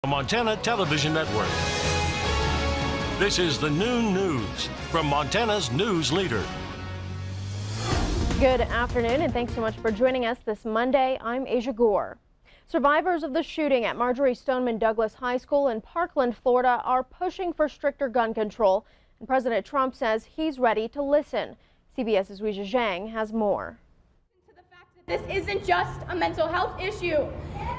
Montana Television Network. This is the noon news from Montana's news leader. Good afternoon, and thanks so much for joining us this Monday. I'm Aja Goare. Survivors of the shooting at Marjory Stoneman Douglas High School in Parkland, Florida, are pushing for stricter gun control, and President Trump says he's ready to listen. CBS's Aja Zhang has more. This isn't just a mental health issue.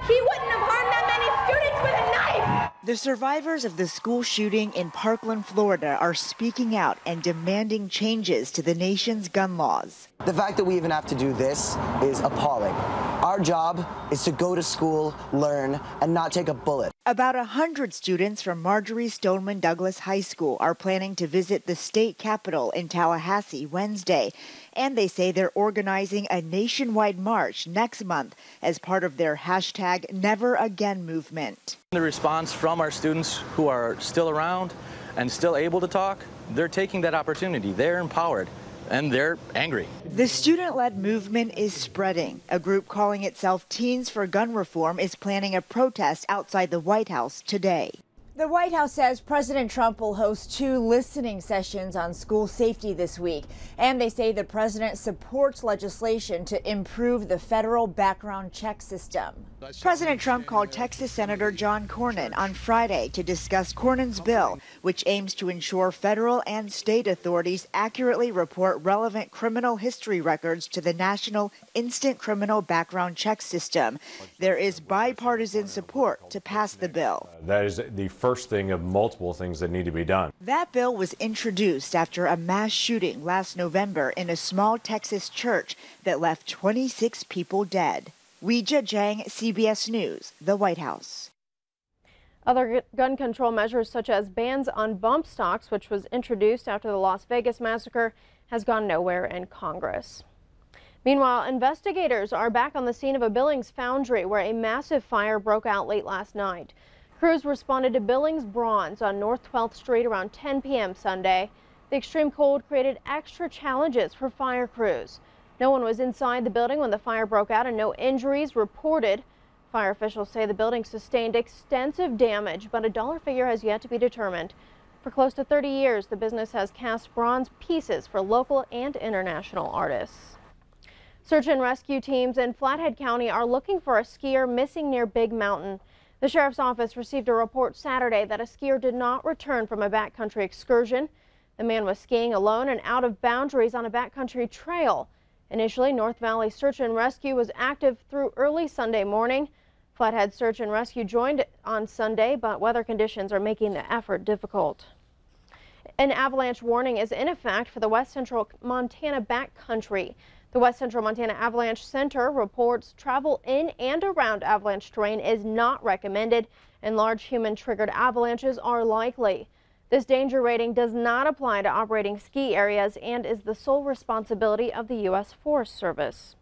He wouldn't have harmed that many students with a knife. The survivors of the school shooting in Parkland, Florida are speaking out and demanding changes to the nation's gun laws. The fact that we even have to do this is appalling. Our job is to go to school, learn, and not take a bullet. About 100 students from Marjory Stoneman Douglas High School are planning to visit the state capitol in Tallahassee Wednesday, and they say they're organizing a nationwide march next month as part of their hashtag Never Again movement. The response from our students who are still around and still able to talk, they're taking that opportunity. They're empowered. And they're angry. The student-led movement is spreading. A group calling itself Teens for Gun Reform is planning a protest outside the White House today. The White House says President Trump will host 2 listening sessions on school safety this week. And they say the president supports legislation to improve the federal background check system. President Trump called Texas Senator John Cornyn on Friday to discuss Cornyn's bill, which aims to ensure federal and state authorities accurately report relevant criminal history records to the National Instant Criminal Background Check System. There is bipartisan support to pass the bill. That is the first thing of multiple things that need to be done. That bill was introduced after a mass shooting last November in a small Texas church that left 26 people dead. Aja Zhang, CBS News, the White House. Other gun control measures such as bans on bump stocks, which was introduced after the Las Vegas massacre, has gone nowhere in Congress. Meanwhile, investigators are back on the scene of a Billings foundry where a massive fire broke out late last night. Crews responded to Billings Bronze on North 12th Street around 10 p.m. Sunday. The extreme cold created extra challenges for fire crews. No one was inside the building when the fire broke out and no injuries reported. Fire officials say the building sustained extensive damage, but a dollar figure has yet to be determined. For close to 30 years, the business has cast bronze pieces for local and international artists. Search and rescue teams in Flathead County are looking for a skier missing near Big Mountain. The sheriff's office received a report Saturday that a skier did not return from a backcountry excursion. The man was skiing alone and out of boundaries on a backcountry trail. Initially, North Valley Search and Rescue was active through early Sunday morning. Flathead Search and Rescue joined on Sunday, but weather conditions are making the effort difficult. An avalanche warning is in effect for the west central Montana backcountry. The West Central Montana Avalanche Center reports travel in and around avalanche terrain is not recommended, and large human-triggered avalanches are likely. This danger rating does not apply to operating ski areas and is the sole responsibility of the U.S. Forest Service.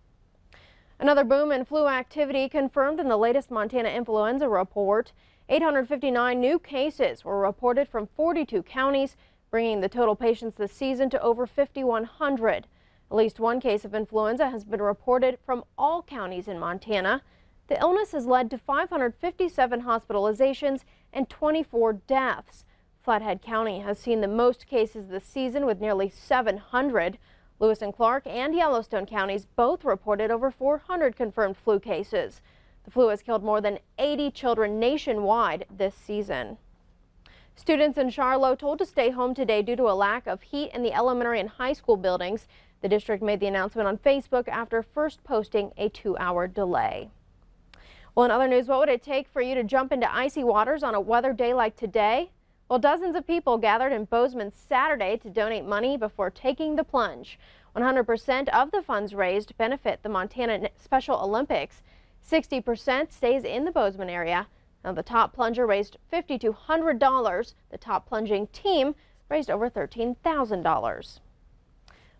Another boom in flu activity confirmed in the latest Montana influenza report. 859 new cases were reported from 42 counties, bringing the total patients this season to over 5,100. At least one case of influenza has been reported from all counties in Montana. The illness has led to 557 hospitalizations and 24 deaths. Flathead County has seen the most cases this season with nearly 700. Lewis and Clark and Yellowstone counties both reported over 400 confirmed flu cases. The flu has killed more than 80 children nationwide this season. Students in Charlotte told to stay home today due to a lack of heat in the elementary and high school buildings. The district made the announcement on Facebook after first posting a 2-hour delay. Well, in other news, what would it take for you to jump into icy waters on a weather day like today? Well, dozens of people gathered in Bozeman Saturday to donate money before taking the plunge. 100% of the funds raised benefit the Montana Special Olympics. 60% stays in the Bozeman area. Now, the top plunger raised $5,200. The top plunging team raised over $13,000.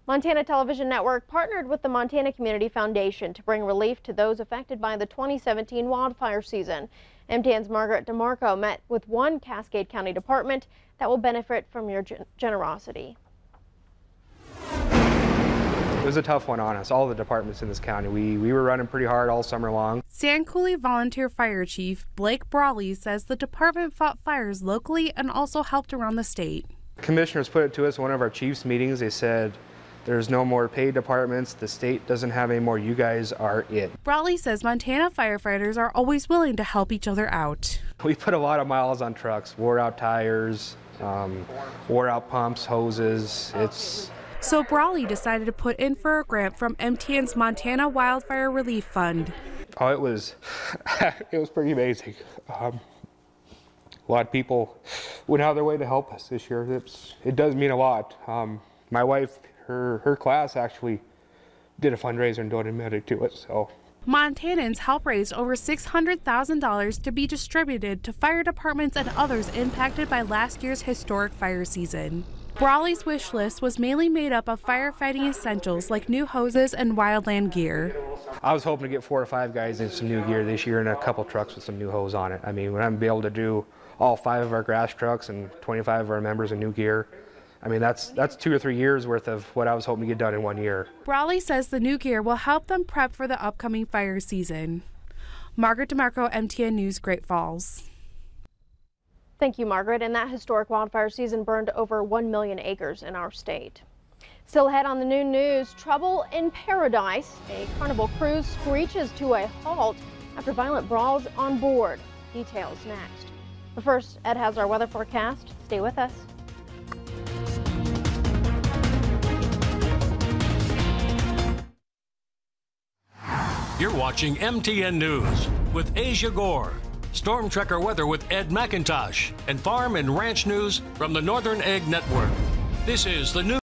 Montana Television Network partnered with the Montana Community Foundation to bring relief to those affected by the 2017 wildfire season. MTN's Margaret DeMarco met with one Cascade County department that will benefit from your generosity. It was a tough one on us, all the departments in this county. We were running pretty hard all summer long. Sand Coulee Volunteer Fire Chief Blake Brawley says the department fought fires locally and also helped around the state. Commissioners put it to us in one of our chiefs meetings. They said, there's no more paid departments. The state doesn't have any more. You guys are it. Brawley says Montana firefighters are always willing to help each other out. We put a lot of miles on trucks, wore out tires, wore out pumps, hoses. So Brawley decided to put in for a grant from MTN's Montana Wildfire Relief Fund. Oh, it was pretty amazing. A lot of people went out of their way to help us this year. It does mean a lot. My wife, her class actually did a fundraiser and donated to it. So Montanans helped raise over $600,000 to be distributed to fire departments and others impacted by last year's historic fire season. Brawley's wish list was mainly made up of firefighting essentials like new hoses and wildland gear. I was hoping to get 4 or 5 guys in some new gear this year and a couple trucks with some new hose on it. I mean, when I'm be able to do all 5 of our grass trucks and 25 of our members in new gear, I mean, that's 2 or 3 years worth of what I was hoping to get done in 1 year. Brawley says the new gear will help them prep for the upcoming fire season. Margaret DeMarco, MTN News, Great Falls. Thank you, Margaret. And that historic wildfire season burned over 1 million acres in our state. Still ahead on the noon news, trouble in paradise. A Carnival cruise screeches to a halt after violent brawls on board. Details next. But first, Ed has our weather forecast. Stay with us. You're watching MTN News with Aja Goare. Storm Tracker weather with Ed McIntosh and farm and ranch news from the Northern Egg Network. This is the news.